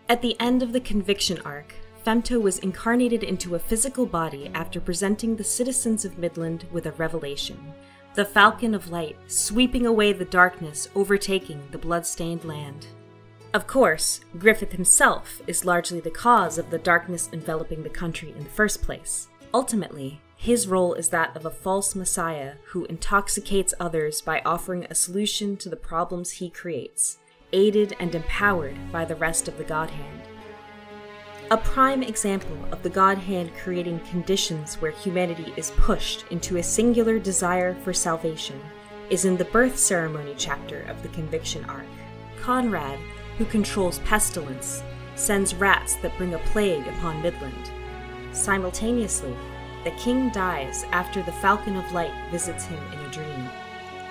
At the end of the Conviction arc, Femto was incarnated into a physical body after presenting the citizens of Midland with a revelation. The Falcon of Light, sweeping away the darkness overtaking the blood-stained land. Of course, Griffith himself is largely the cause of the darkness enveloping the country in the first place. Ultimately, his role is that of a false messiah who intoxicates others by offering a solution to the problems he creates, aided and empowered by the rest of the God Hand. A prime example of the God Hand creating conditions where humanity is pushed into a singular desire for salvation is in the birth ceremony chapter of the Conviction arc. Conrad, who controls pestilence, sends rats that bring a plague upon Midland. Simultaneously, the king dies after the Falcon of Light visits him in a dream.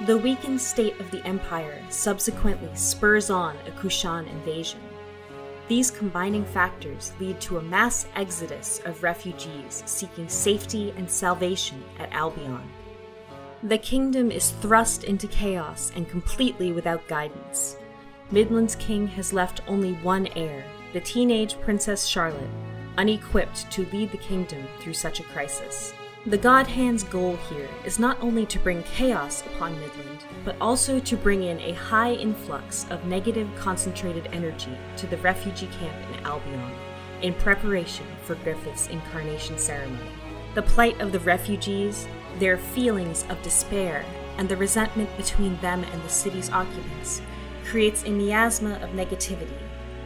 The weakened state of the empire subsequently spurs on a Kushan invasion. These combining factors lead to a mass exodus of refugees seeking safety and salvation at Albion. The kingdom is thrust into chaos and completely without guidance. Midland's king has left only one heir, the teenage Princess Charlotte, unequipped to lead the kingdom through such a crisis. The God Hand's goal here is not only to bring chaos upon Midland, but also to bring in a high influx of negative concentrated energy to the refugee camp in Albion, in preparation for Griffith's incarnation ceremony. The plight of the refugees, their feelings of despair, and the resentment between them and the city's occupants creates a miasma of negativity,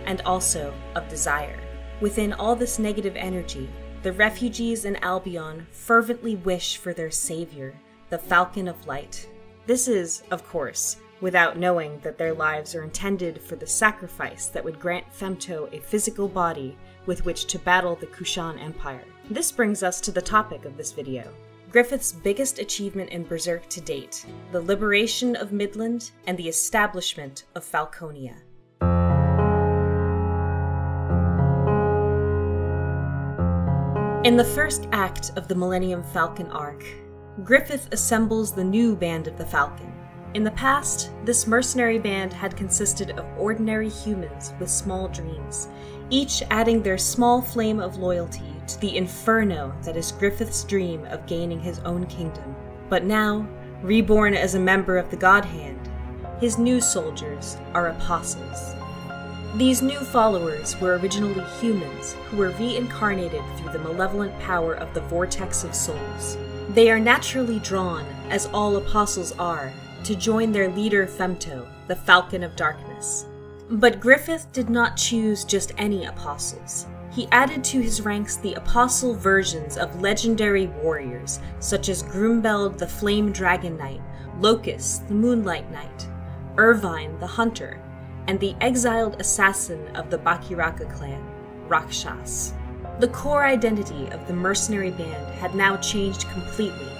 and also of desire. Within all this negative energy, the refugees in Albion fervently wish for their savior, the Falcon of Light. This is, of course, without knowing that their lives are intended for the sacrifice that would grant Femto a physical body with which to battle the Kushan Empire. This brings us to the topic of this video. Griffith's biggest achievement in Berserk to date, the liberation of Midland and the establishment of Falconia. In the first act of the Millennium Falcon arc, Griffith assembles the new Band of the Falcon. In the past, this mercenary band had consisted of ordinary humans with small dreams, each adding their small flame of loyalty to the inferno that is Griffith's dream of gaining his own kingdom. But now, reborn as a member of the God Hand, his new soldiers are apostles. These new followers were originally humans who were reincarnated through the malevolent power of the Vortex of Souls. They are naturally drawn, as all apostles are, to join their leader Femto, the Falcon of Darkness. But Griffith did not choose just any apostles. He added to his ranks the apostle versions of legendary warriors, such as Grumbeld the Flame Dragon Knight, Locust the Moonlight Knight, Irvine the Hunter, and the exiled assassin of the Bakiraka clan, Rakshas. The core identity of the mercenary band had now changed completely,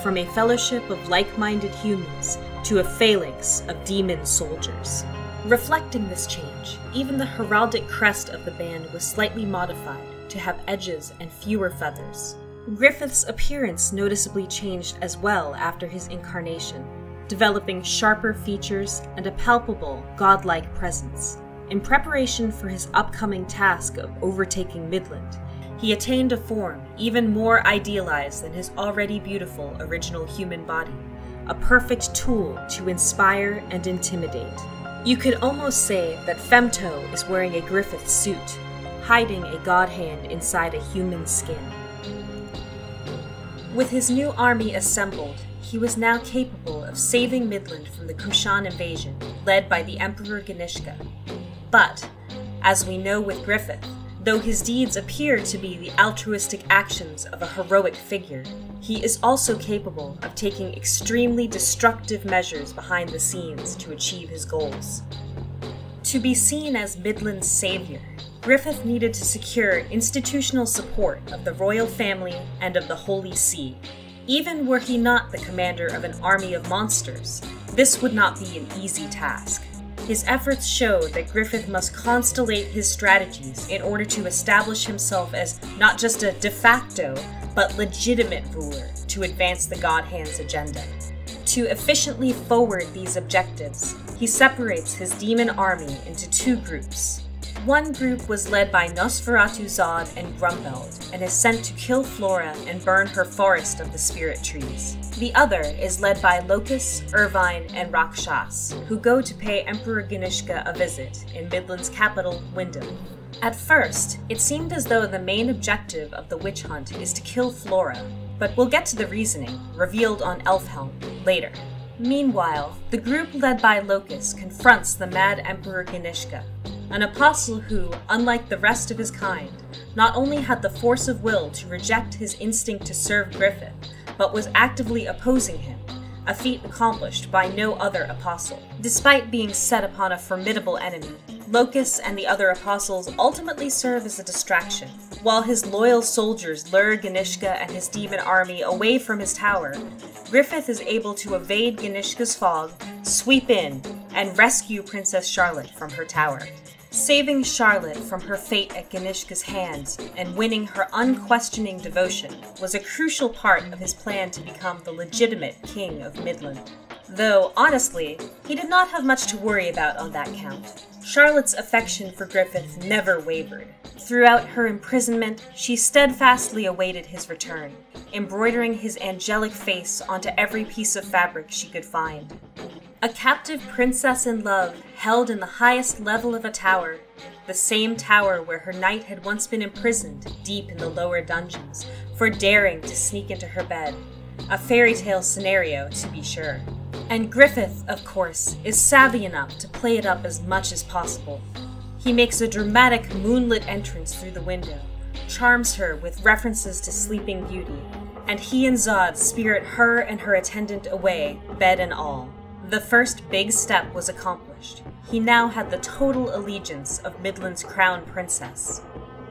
from a fellowship of like-minded humans to a phalanx of demon soldiers. Reflecting this change, even the heraldic crest of the band was slightly modified to have edges and fewer feathers. Griffith's appearance noticeably changed as well after his incarnation, developing sharper features and a palpable, godlike presence. In preparation for his upcoming task of overtaking Midland, he attained a form even more idealized than his already beautiful original human body, a perfect tool to inspire and intimidate. You could almost say that Femto is wearing a Griffith suit, hiding a God Hand inside a human skin. With his new army assembled, he was now capable of saving Midland from the Kushan invasion, led by the Emperor Ganishka. But, as we know with Griffith, though his deeds appear to be the altruistic actions of a heroic figure, he is also capable of taking extremely destructive measures behind the scenes to achieve his goals. To be seen as Midland's savior, Griffith needed to secure institutional support of the royal family and of the Holy See. Even were he not the commander of an army of monsters, this would not be an easy task. His efforts show that Griffith must constellate his strategies in order to establish himself as not just a de facto, but legitimate ruler to advance the God Hand's agenda. To efficiently forward these objectives, he separates his demon army into two groups. One group was led by Nosferatu Zod and Grumbeld, and is sent to kill Flora and burn her forest of the spirit trees. The other is led by Locus, Irvine, and Rakshas, who go to pay Emperor Ganishka a visit in Midland's capital, Wyndham. At first, it seemed as though the main objective of the witch hunt is to kill Flora, but we'll get to the reasoning, revealed on Elfhelm, later. Meanwhile, the group led by Locus confronts the mad Emperor Ganishka, an apostle who, unlike the rest of his kind, not only had the force of will to reject his instinct to serve Griffith, but was actively opposing him, a feat accomplished by no other apostle. Despite being set upon a formidable enemy, Locus and the other apostles ultimately serve as a distraction. While his loyal soldiers lure Ganishka and his demon army away from his tower, Griffith is able to evade Ganishka's fog, sweep in, and rescue Princess Charlotte from her tower. Saving Charlotte from her fate at Ganishka's hands and winning her unquestioning devotion was a crucial part of his plan to become the legitimate king of Midland. Though, honestly, he did not have much to worry about on that count. Charlotte's affection for Griffith never wavered. Throughout her imprisonment, she steadfastly awaited his return, embroidering his angelic face onto every piece of fabric she could find. A captive princess in love held in the highest level of a tower, the same tower where her knight had once been imprisoned deep in the lower dungeons for daring to sneak into her bed. A fairy tale scenario, to be sure. And Griffith, of course, is savvy enough to play it up as much as possible. He makes a dramatic moonlit entrance through the window, charms her with references to Sleeping Beauty, and he and Zod spirit her and her attendant away, bed and all. The first big step was accomplished. He now had the total allegiance of Midland's crown princess.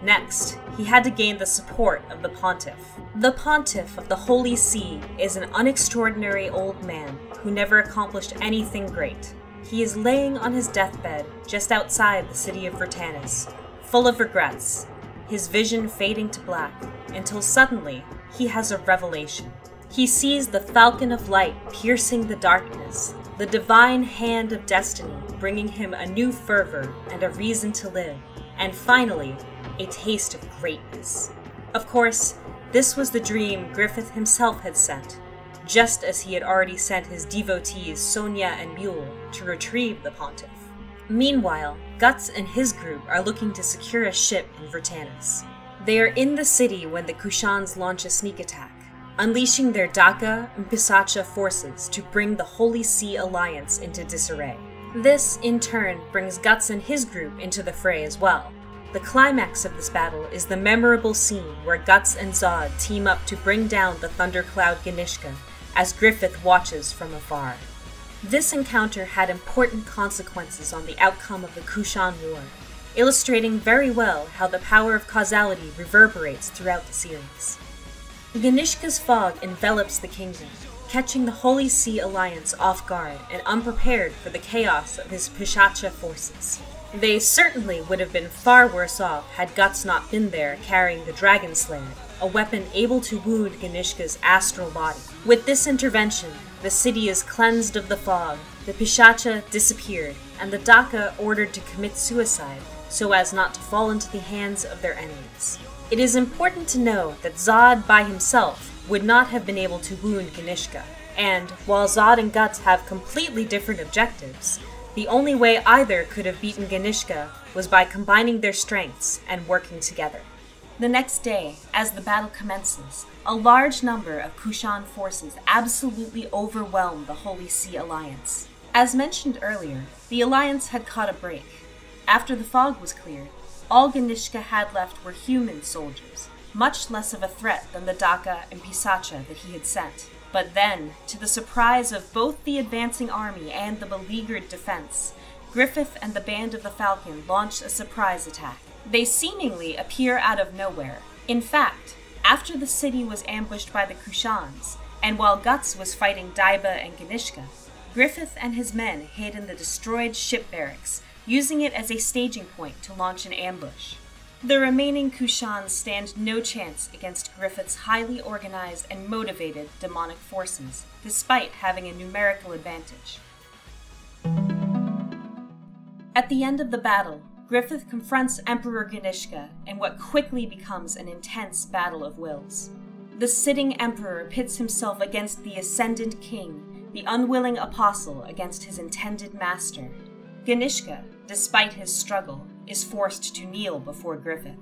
Next, he had to gain the support of the Pontiff. The Pontiff of the Holy See is an unextraordinary old man who never accomplished anything great. He is laying on his deathbed just outside the city of Vertanis, full of regrets, his vision fading to black, until suddenly he has a revelation. He sees the falcon of light piercing the darkness, the divine hand of destiny bringing him a new fervor and a reason to live, and finally, a taste of greatness. Of course, this was the dream Griffith himself had sent, just as he had already sent his devotees Sonia and Mule to retrieve the Pontiff. Meanwhile, Guts and his group are looking to secure a ship in Vertanis. They are in the city when the Kushans launch a sneak attack, unleashing their Taka and Pisacha forces to bring the Holy See Alliance into disarray. This, in turn, brings Guts and his group into the fray as well. The climax of this battle is the memorable scene where Guts and Zod team up to bring down the Thundercloud Ganishka as Griffith watches from afar. This encounter had important consequences on the outcome of the Kushan War, illustrating very well how the power of causality reverberates throughout the series. Ganishka's fog envelops the kingdom, catching the Holy See Alliance off guard and unprepared for the chaos of his Pishacha forces. They certainly would have been far worse off had Guts not been there carrying the Dragon Slayer, a weapon able to wound Ganishka's astral body. With this intervention, the city is cleansed of the fog, the Pishacha disappeared, and the Daka ordered to commit suicide so as not to fall into the hands of their enemies. It is important to know that Zod by himself would not have been able to wound Ganishka, and while Zod and Guts have completely different objectives, the only way either could have beaten Ganishka was by combining their strengths and working together. The next day, as the battle commences, a large number of Kushan forces absolutely overwhelm the Holy See Alliance. As mentioned earlier, the Alliance had caught a break. After the fog was cleared, all Ganishka had left were human soldiers, much less of a threat than the Daka and Pisacha that he had sent. But then, to the surprise of both the advancing army and the beleaguered defense, Griffith and the Band of the Falcon launch a surprise attack. They seemingly appear out of nowhere. In fact, after the city was ambushed by the Kushans, and while Guts was fighting Daiba and Ganishka, Griffith and his men hid in the destroyed ship barracks, using it as a staging point to launch an ambush. The remaining Kushans stand no chance against Griffith's highly organized and motivated demonic forces, despite having a numerical advantage. At the end of the battle, Griffith confronts Emperor Ganishka in what quickly becomes an intense battle of wills. The sitting emperor pits himself against the ascendant king, the unwilling apostle against his intended master. Ganishka, despite his struggle, is forced to kneel before Griffith.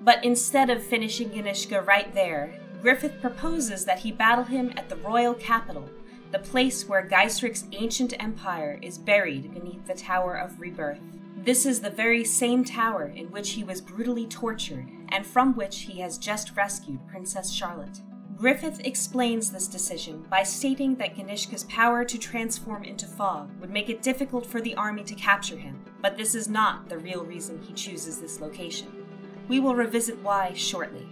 But instead of finishing Ganishka right there, Griffith proposes that he battle him at the royal capital, the place where Gaisric's ancient empire is buried beneath the Tower of Rebirth. This is the very same tower in which he was brutally tortured, and from which he has just rescued Princess Charlotte. Griffith explains this decision by stating that Ganishka's power to transform into fog would make it difficult for the army to capture him, but this is not the real reason he chooses this location. We will revisit why shortly.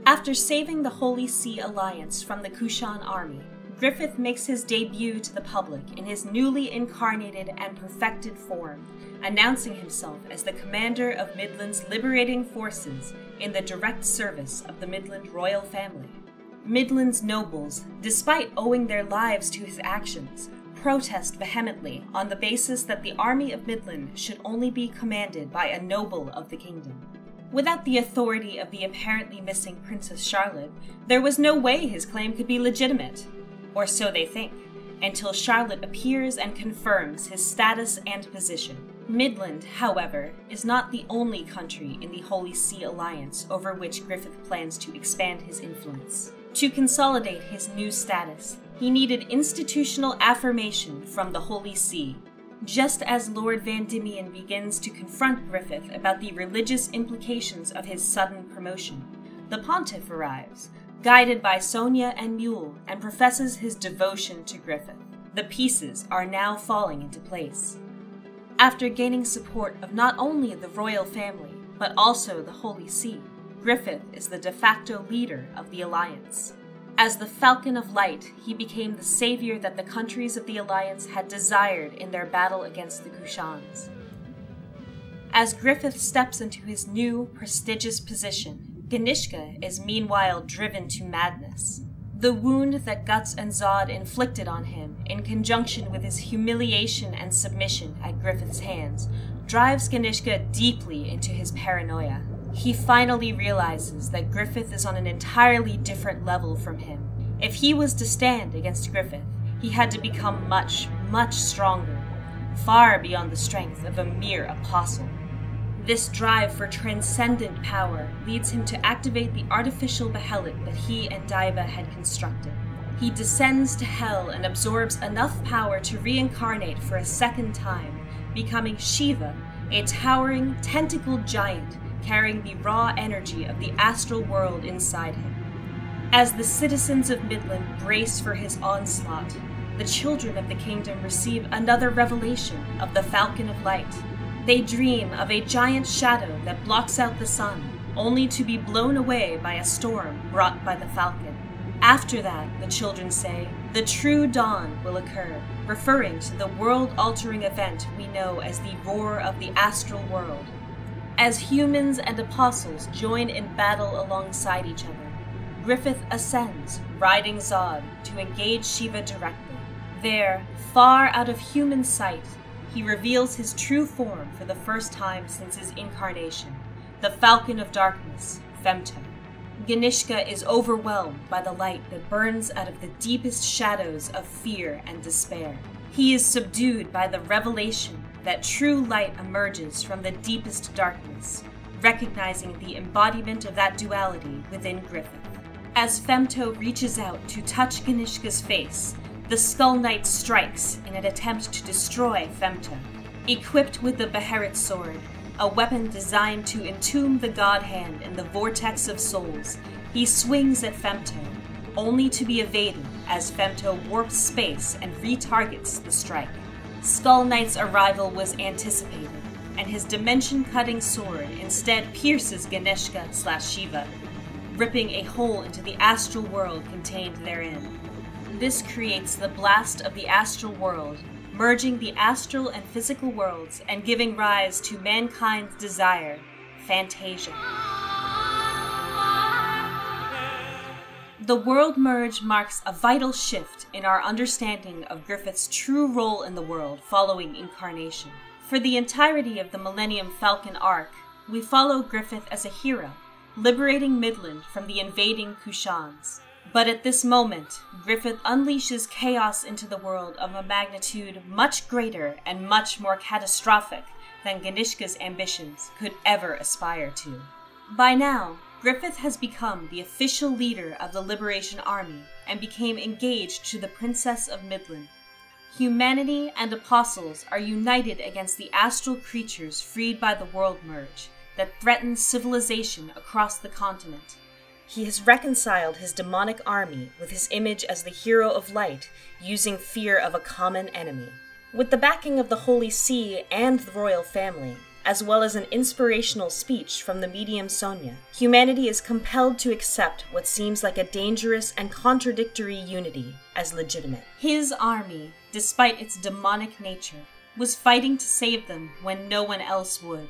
After saving the Holy See Alliance from the Kushan army, Griffith makes his debut to the public in his newly incarnated and perfected form, announcing himself as the commander of Midland's liberating forces in the direct service of the Midland royal family. Midland's nobles, despite owing their lives to his actions, protest vehemently on the basis that the army of Midland should only be commanded by a noble of the kingdom. Without the authority of the apparently missing Princess Charlotte, there was no way his claim could be legitimate. Or so they think, until Charlotte appears and confirms his status and position. Midland, however, is not the only country in the Holy See Alliance over which Griffith plans to expand his influence. To consolidate his new status, he needed institutional affirmation from the Holy See. Just as Lord Van Diemen begins to confront Griffith about the religious implications of his sudden promotion, the Pontiff arrives, guided by Sonia and Mule, and professes his devotion to Griffith. The pieces are now falling into place. After gaining support of not only the royal family, but also the Holy See, Griffith is the de facto leader of the Alliance. As the Falcon of Light, he became the savior that the countries of the Alliance had desired in their battle against the Kushans. As Griffith steps into his new, prestigious position, Ganishka is meanwhile driven to madness. The wound that Guts and Zod inflicted on him, in conjunction with his humiliation and submission at Griffith's hands, drives Ganishka deeply into his paranoia. He finally realizes that Griffith is on an entirely different level from him. If he was to stand against Griffith, he had to become much, much stronger, far beyond the strength of a mere apostle. This drive for transcendent power leads him to activate the artificial behelit that he and Daiba had constructed. He descends to hell and absorbs enough power to reincarnate for a second time, becoming Shiva, a towering, tentacled giant carrying the raw energy of the astral world inside him. As the citizens of Midland brace for his onslaught, the children of the kingdom receive another revelation of the Falcon of Light. They dream of a giant shadow that blocks out the sun, only to be blown away by a storm brought by the Falcon. After that, the children say, the true dawn will occur, referring to the world-altering event we know as the Roar of the Astral World. As humans and apostles join in battle alongside each other, Griffith ascends, riding Zod, to engage Shiva directly. There, far out of human sight, he reveals his true form for the first time since his incarnation, the Falcon of Darkness, Femto. Ganishka is overwhelmed by the light that burns out of the deepest shadows of fear and despair. He is subdued by the revelation that true light emerges from the deepest darkness, recognizing the embodiment of that duality within Griffith. As Femto reaches out to touch Ganishka's face, the Skull Knight strikes in an attempt to destroy Femto. Equipped with the Beherit sword, a weapon designed to entomb the God Hand in the vortex of souls, he swings at Femto, only to be evaded as Femto warps space and retargets the strike. Skull Knight's arrival was anticipated, and his dimension-cutting sword instead pierces Ganishka/Shiva, ripping a hole into the astral world contained therein. This creates the blast of the astral world, merging the astral and physical worlds and giving rise to mankind's desire, Fantasia. The world merge marks a vital shift in our understanding of Griffith's true role in the world following incarnation. For the entirety of the Millennium Falcon arc, we follow Griffith as a hero, liberating Midland from the invading Kushans. But at this moment, Griffith unleashes chaos into the world of a magnitude much greater and much more catastrophic than Ganishka's ambitions could ever aspire to. By now, Griffith has become the official leader of the Liberation Army and became engaged to the Princess of Midland. Humanity and apostles are united against the astral creatures freed by the world merge that threatens civilization across the continent. He has reconciled his demonic army with his image as the hero of light, using fear of a common enemy. With the backing of the Holy See and the royal family, as well as an inspirational speech from the medium Sonia, humanity is compelled to accept what seems like a dangerous and contradictory unity as legitimate. His army, despite its demonic nature, was fighting to save them when no one else would.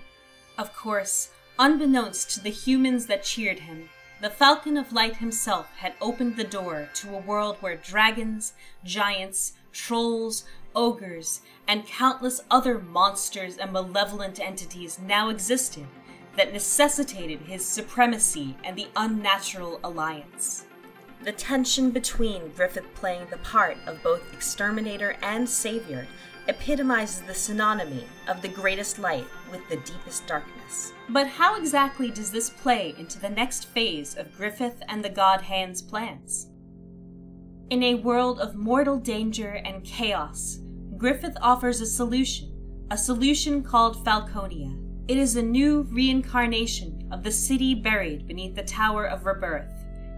Of course, unbeknownst to the humans that cheered him, the Falcon of Light himself had opened the door to a world where dragons, giants, trolls, ogres, and countless other monsters and malevolent entities now existed that necessitated his supremacy and the unnatural alliance. The tension between Griffith playing the part of both exterminator and savior epitomizes the synonymy of the greatest light with the deepest darkness. But how exactly does this play into the next phase of Griffith and the God Hand's plans? In a world of mortal danger and chaos, Griffith offers a solution called Falconia. It is a new reincarnation of the city buried beneath the Tower of Rebirth,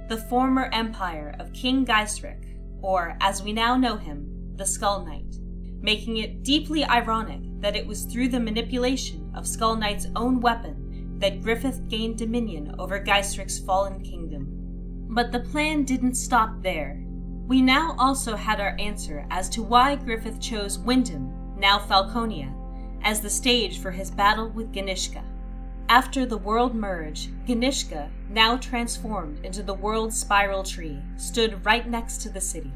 the former empire of King Gaisric, or, as we now know him, the Skull Knight, making it deeply ironic that it was through the manipulation of Skull Knight's own weapon that Griffith gained dominion over Gaisric's fallen kingdom. But the plan didn't stop there. We now also had our answer as to why Griffith chose Wyndham, now Falconia, as the stage for his battle with Ganishka. After the world merge, Ganishka, now transformed into the world's spiral tree, stood right next to the city.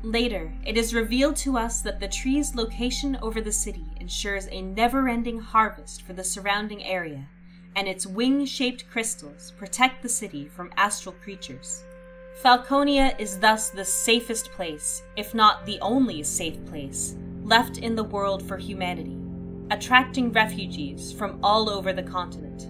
Later, it is revealed to us that the tree's location over the city ensures a never-ending harvest for the surrounding area, and its wing-shaped crystals protect the city from astral creatures. Falconia is thus the safest place, if not the only safe place, left in the world for humanity, attracting refugees from all over the continent.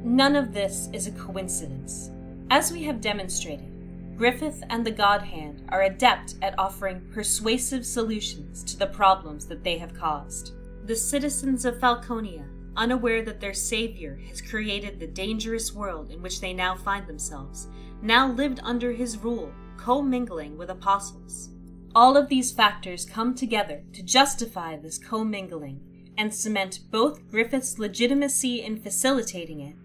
None of this is a coincidence. As we have demonstrated, Griffith and the God Hand are adept at offering persuasive solutions to the problems that they have caused. The citizens of Falconia, unaware that their savior has created the dangerous world in which they now find themselves, now lived under his rule, commingling with apostles. All of these factors come together to justify this commingling and cement both Griffith's legitimacy in facilitating it,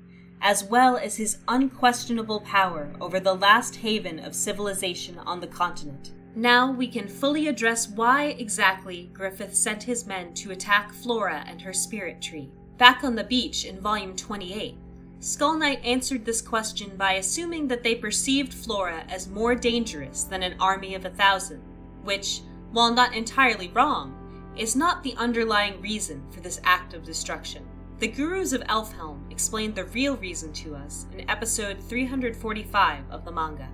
as well as his unquestionable power over the last haven of civilization on the continent. Now we can fully address why exactly Griffith sent his men to attack Flora and her spirit tree. Back on the beach in Volume 28, Skull Knight answered this question by assuming that they perceived Flora as more dangerous than an army of 1,000, which, while not entirely wrong, is not the underlying reason for this act of destruction. The Gurus of Elfhelm explained the real reason to us in episode 345 of the manga.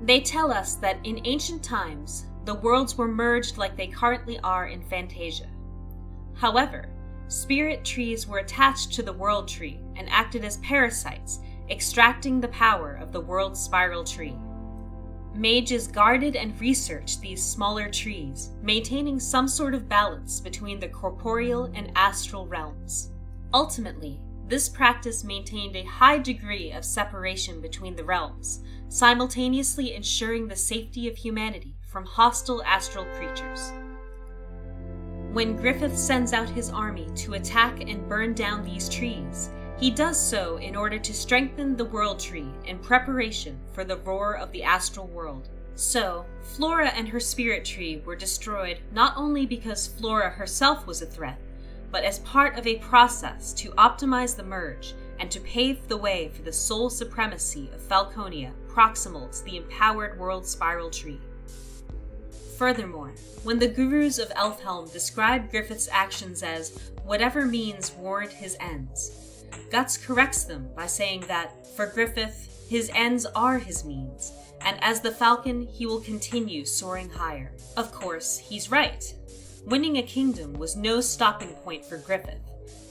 They tell us that in ancient times, the worlds were merged like they currently are in Fantasia. However, spirit trees were attached to the world tree and acted as parasites, extracting the power of the world's spiral tree. Mages guarded and researched these smaller trees, maintaining some sort of balance between the corporeal and astral realms. Ultimately, this practice maintained a high degree of separation between the realms, simultaneously ensuring the safety of humanity from hostile astral creatures. When Griffith sends out his army to attack and burn down these trees, he does so in order to strengthen the world tree in preparation for the roar of the astral world. So, Flora and her spirit tree were destroyed not only because Flora herself was a threat, but as part of a process to optimize the merge and to pave the way for the sole supremacy of Falconia proximal to the empowered world spiral tree. Furthermore, when the gurus of Elfhelm describe Griffith's actions as whatever means warrant his ends, Guts corrects them by saying that, for Griffith, his ends are his means, and as the Falcon, he will continue soaring higher. Of course, he's right. Winning a kingdom was no stopping point for Griffith,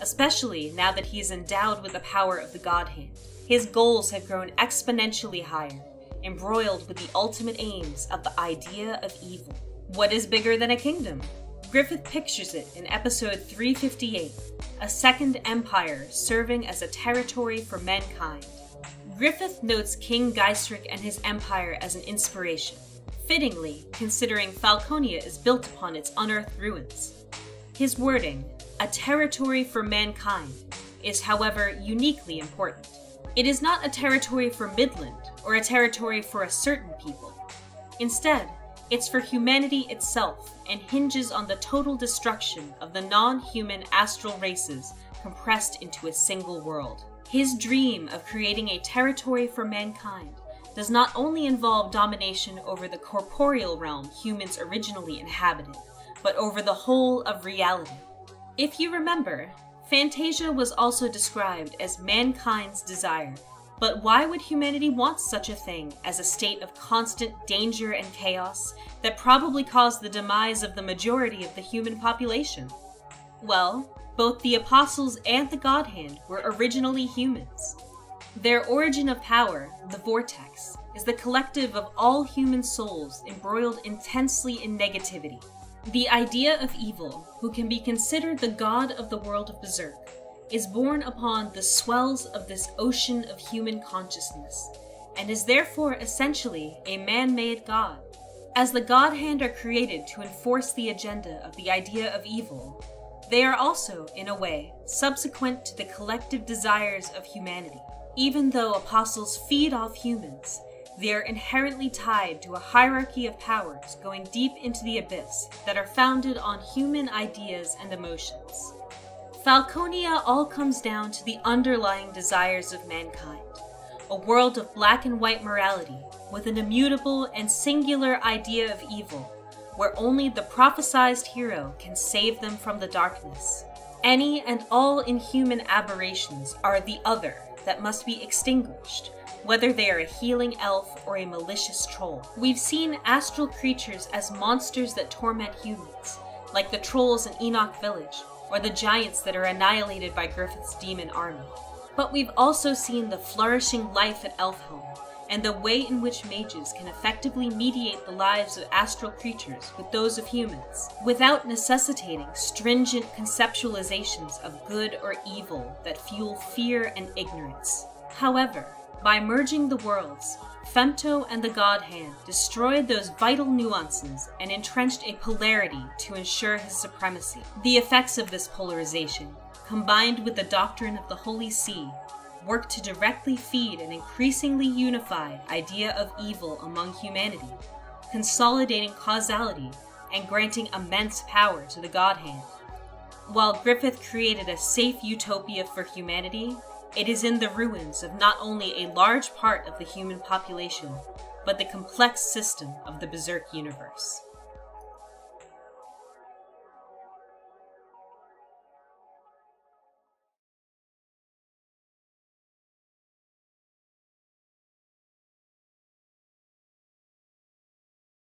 especially now that he is endowed with the power of the God Hand. His goals have grown exponentially higher, embroiled with the ultimate aims of the idea of evil. What is bigger than a kingdom? Griffith pictures it in episode 358, a second empire serving as a territory for mankind. Griffith notes King Gaisric and his empire as an inspiration, fittingly considering Falconia is built upon its unearthed ruins. His wording, a territory for mankind, is however uniquely important. It is not a territory for Midland, or a territory for a certain people. Instead, it's for humanity itself and hinges on the total destruction of the non-human astral races compressed into a single world. His dream of creating a territory for mankind does not only involve domination over the corporeal realm humans originally inhabited, but over the whole of reality. If you remember, Fantasia was also described as mankind's desire. But why would humanity want such a thing as a state of constant danger and chaos that probably caused the demise of the majority of the human population? Well, both the Apostles and the God Hand were originally humans. Their origin of power, the Vortex, is the collective of all human souls embroiled intensely in negativity. The idea of evil, who can be considered the god of the world of Berserk, is born upon the swells of this ocean of human consciousness, and is therefore essentially a man-made god. As the God Hand are created to enforce the agenda of the idea of evil, they are also, in a way, subsequent to the collective desires of humanity. Even though apostles feed off humans, they are inherently tied to a hierarchy of powers going deep into the abyss that are founded on human ideas and emotions. Falconia all comes down to the underlying desires of mankind, a world of black and white morality with an immutable and singular idea of evil, where only the prophesized hero can save them from the darkness. Any and all inhuman aberrations are the other that must be extinguished, whether they are a healing elf or a malicious troll. We've seen astral creatures as monsters that torment humans, like the trolls in Enoch Village, or the giants that are annihilated by Griffith's demon army. But we've also seen the flourishing life at Elfhelm, and the way in which mages can effectively mediate the lives of astral creatures with those of humans, without necessitating stringent conceptualizations of good or evil that fuel fear and ignorance. However, by merging the worlds, Femto and the God Hand destroyed those vital nuances and entrenched a polarity to ensure his supremacy. The effects of this polarization, combined with the doctrine of the Holy See, work to directly feed an increasingly unified idea of evil among humanity, consolidating causality and granting immense power to the God Hand. While Griffith created a safe utopia for humanity, it is in the ruins of not only a large part of the human population, but the complex system of the Berserk universe.